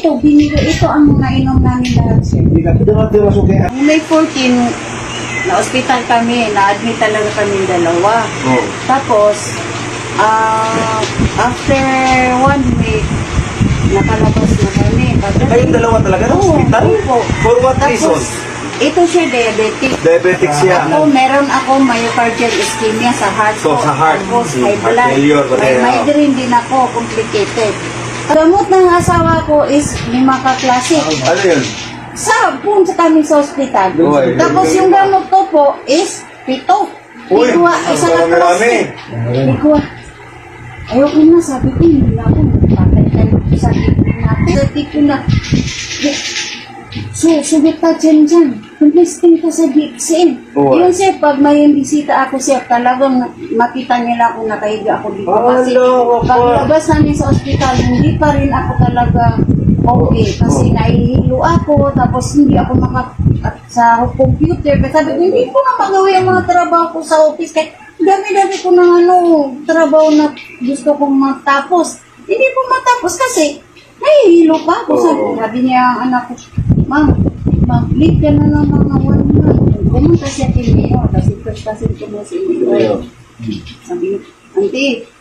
ito, ito ang mga inom namin lahat, sir. Noong May 14, na-hospital kami, na-admit talaga kami dalawa. Oh. Tapos, after 1 week, nakalabas na kami. Kayong dalawa talaga ng hospital? Opo. For what Tapos, reason? ito siya diabetic. Diabetic siya. Meron ako myocardial ischemia sa heart So, ko. sa heart. Tapos, high Heart blood. failure, May kaya- migraine din ako, complicated. Gamot ng asawa ko is Limaka Classic. Ano yun? Punta kami sa ospital. Uy. Tapos yung gamot ko po is 7. Uy, Ikuha, isa na marami. Ikuha. Ayoko na, sabi ko, hindi na ako. Patay tayo sa tipo natin. Sa tipo na, sugat ka dyan. Kumplisting ka sa DXN. Uy. Yun sir, pag may bisita ako siya, talagang makita nila ako nakahiga ako dito. Kasi paglabas namin sa ospital, hindi pa rin ako talaga okay. Kasi nahihilo ako, tapos hindi ako sa computer. Kasi sabi ko, hindi ko na magawa yung mga trabaho ko sa office. Kaya dami-dami ko ng trabaho na gusto kong matapos. Hindi ko matapos kasi nahihilo pa ako. Sabi niya ang anak ko, mag-leave ka na ng mga 1 month. Pumunta siya kay Mayor, kasi first kasi ko mo si Mayor. Sabi niya,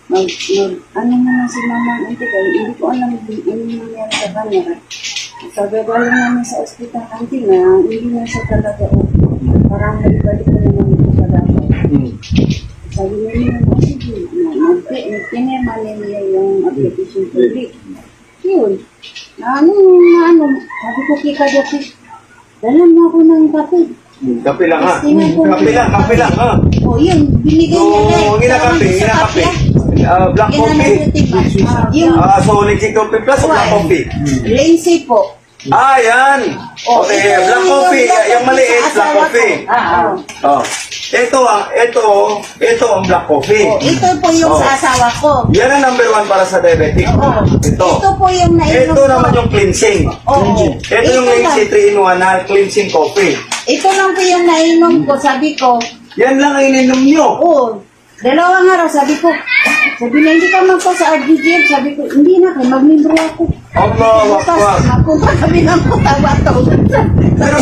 Auntie, ano naman si Mama, Auntie, kaya hindi ko alam ano nangyari sa kanya. Sabi, galing namin sa ospital, Auntie, na hindi na siya talaga parang nalibalik ko naman ito sa dapat. Sabi niya, nagtinema niya yung application to leave. Yun. Sabi ko kay Kadapi, dalan mo ako ng kape. Kape lang ha. Tingnan ko. Kape lang ha. O yun, binigay niya So, ginakape. Black coffee. So, legit coffee plus black coffee. Lazy po. Yan. Okay, black coffee. Yung maliit, black coffee. Oh. Ito ang black coffee. Ito po yung sa asawa ko. Yan ang number 1 para sa diabetic. Ito po yung nainom Ito ko. naman yung cleansing. Ito yung Lazy 3-in-1 na cleansing coffee. Ito lang po yung nainom ko. Sabi ko, Yan lang ang ininom nyo. dalawang araw, sabi ko, na hindi ka magpa sa RDGL. Sabi ko, hindi na kayo, magmembro ako. Allah, Bukas, wakwa. mapunta kami ng Cotabato. Pero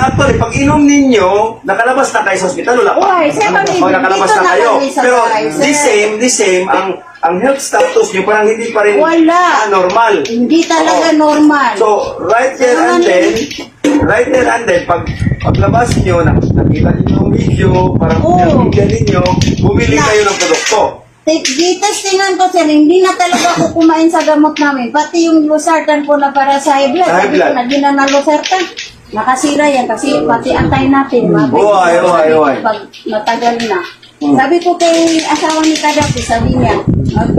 actually, pag inom ninyo, nakalabas na kayo sa hospital, wala pa. Uy, sir, kami, Nakalabas dito na na kayo. kami sa Pero bahay, sir. the same, ang health status nyo parang hindi pa rin Wala. normal. Hindi talaga normal. So, right there and then, paglabas nyo, nakita ninyo yung video, parang pinabigyan ninyo, bumili kayo ng produkto. Testingan ko sir, hindi na talaga ako kumain sa gamot namin. Pati yung losartan ko na para sa high blood. Sa high Sabi ko blood. na di na losartan. Nakasira yan kasi pati antay natin. Uy. Pag matagal na. Sabi ko kay asawa ni Kadapi, sabi niya,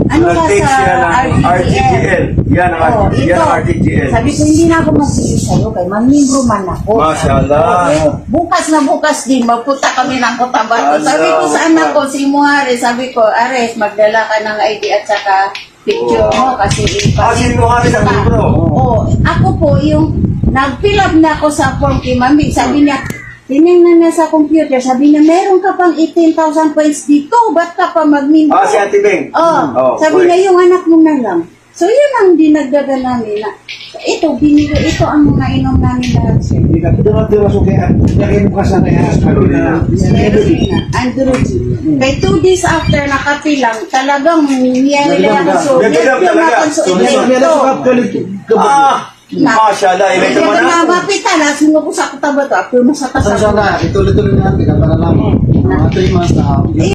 ano ka Take sa siya ng RTGL? Yan ang RTGL. Sabi ko, hindi na ako magbili sa'yo kay manmembro man ako. Mashallah. Bukas na bukas din, magpunta kami ng Cotabato. Sabi ko sa anak ko, si Muhare, sabi ko, Ares, magdala ka ng ID at saka picture mo kasi Si Muhare ng libro. Ako po, yung nag-fill up na ako sa form kay Mami, sabi niya, tinignan na sa computer, sabi niya, meron ka pang 18,000 points dito, ba't ka pa mag-membro? Si Ate Beng. Sabi niya, yung anak mo na lang. So, yun ang dinagdagan namin na, ito ang mga inom namin lahat, sir. Androgy. Kay 2 days after nakapilang, talagang nangyari lang ako. Nagbilang talaga. Mashallah, ilay naman Kaya na. mapitan, asin mo ko sa Cotabato, ako mo sa tasap. Ituloy-tuloy natin para naman. Mga 3 months na.